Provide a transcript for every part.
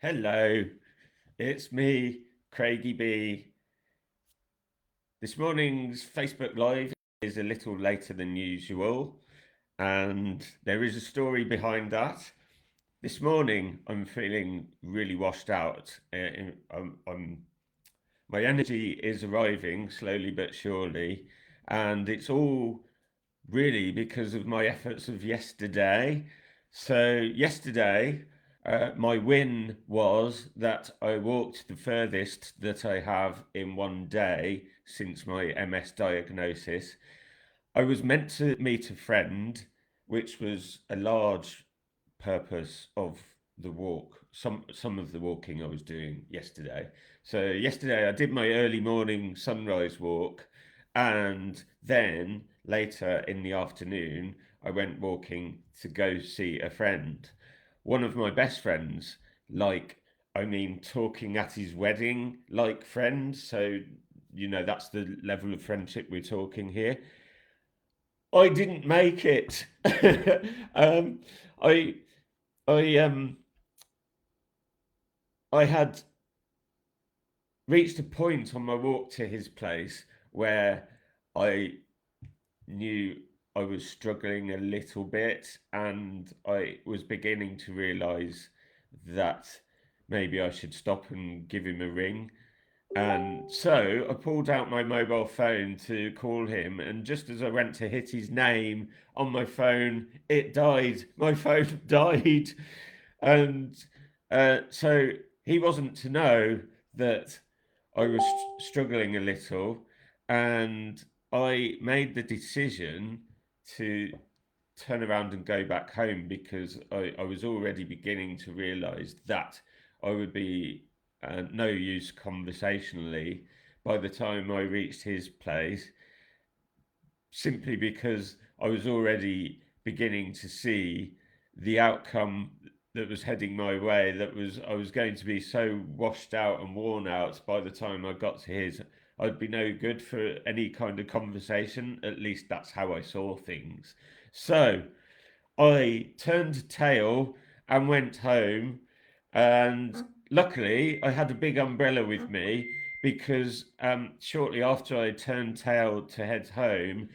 Hello, it's me, Craigie B. This morning's Facebook Live is a little later than usual, and there is a story behind that. This morning, I'm feeling really washed out. My energy is arriving slowly but surely, and it's all really because of my efforts of yesterday. So, yesterday, my win was that I walked the furthest that I have in one day since my MS diagnosis. I was meant to meet a friend, which was a large purpose of the walk. Some of the walking I was doing yesterday. So yesterday I did my early morning sunrise walk, and then later in the afternoon I went walking to go see a friend. One of my best friends, like I mean talking at his wedding like friends. So that's the level of friendship we're talking here. I didn't make it. um, I I I had reached a point on my walk to his place where I knew I was struggling a little bit, and I was beginning to realise that maybe I should stop and give him a ring. And so I pulled out my mobile phone to call him, and just as I went to hit his name on my phone, it died. My phone died. And so he wasn't to know that I was struggling a little, and I made the decision to turn around and go back home because I was already beginning to realize that I would be no use conversationally by the time I reached his place, simply because I was already beginning to see the outcome that was heading my way. That was I was going to be so washed out and worn out by the time I got to his. I'd be no good for any kind of conversation. At least that's how I saw things. So I turned tail and went home, and luckily I had a big umbrella with me because shortly after I turned tail to head home,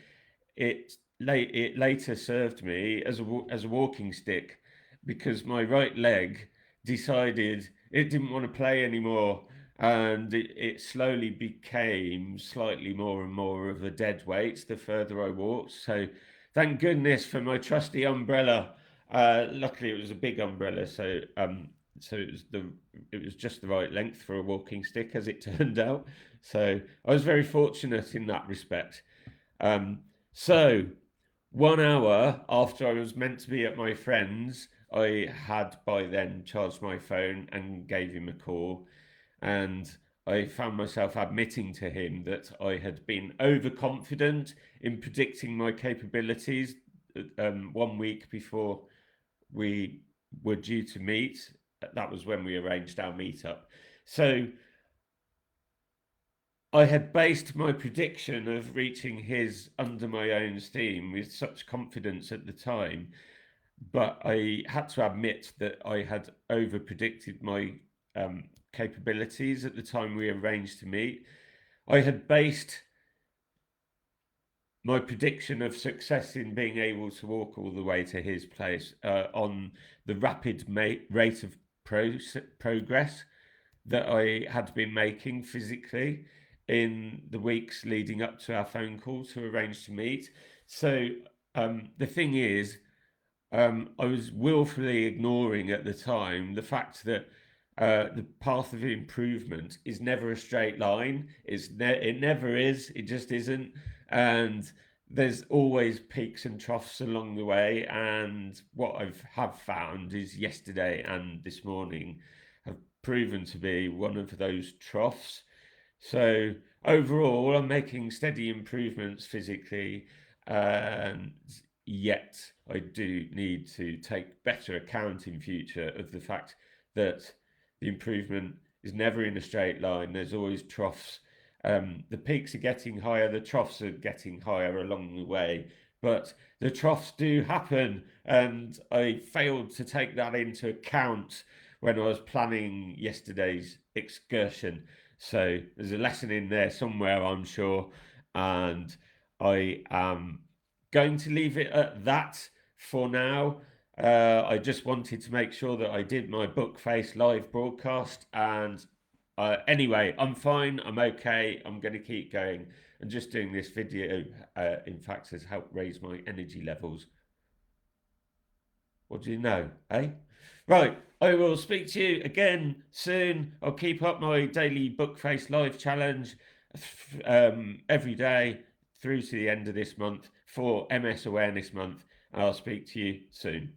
it later served me as a walking stick because my right leg decided it didn't want to play anymore, and it slowly became slightly more and more of a dead weight the further I walked. So thank goodness for my trusty umbrella. Luckily it was a big umbrella, so it was just the right length for a walking stick, as it turned out. So I was very fortunate in that respect. Um, so 1 hour after I was meant to be at my friend's, I had by then charged my phone and gave him a call. And I found myself admitting to him that I had been overconfident in predicting my capabilities 1 week before we were due to meet. That was when we arranged our meetup. So I had based my prediction of reaching his under my own steam with such confidence at the time, but I had to admit that I had over predicted my capabilities at the time we arranged to meet. I had based my prediction of success in being able to walk all the way to his place on the rapid rate of progress that I had been making physically in the weeks leading up to our phone call to arrange to meet. So the thing is, I was willfully ignoring at the time the fact that the path of improvement is never a straight line. It never is. It just isn't. And there's always peaks and troughs along the way. And what have found is yesterday and this morning have proven to be one of those troughs. So overall, I'm making steady improvements physically, and yet I do need to take better account in future of the fact that the improvement is never in a straight line. There's always troughs. The peaks are getting higher, the troughs are getting higher along the way, but the troughs do happen, and I failed to take that into account when I was planning yesterday's excursion. So there's a lesson in there somewhere, I'm sure. And I am going to leave it at that for now. I just wanted to make sure that I did my Bookface live broadcast. And anyway, I'm fine. I'm okay. I'm going to keep going. And just doing this video, in fact, has helped raise my energy levels. What do you know, eh? Right, I will speak to you again soon. I'll keep up my daily Bookface live challenge every day through to the end of this month for MS Awareness Month. And I'll speak to you soon.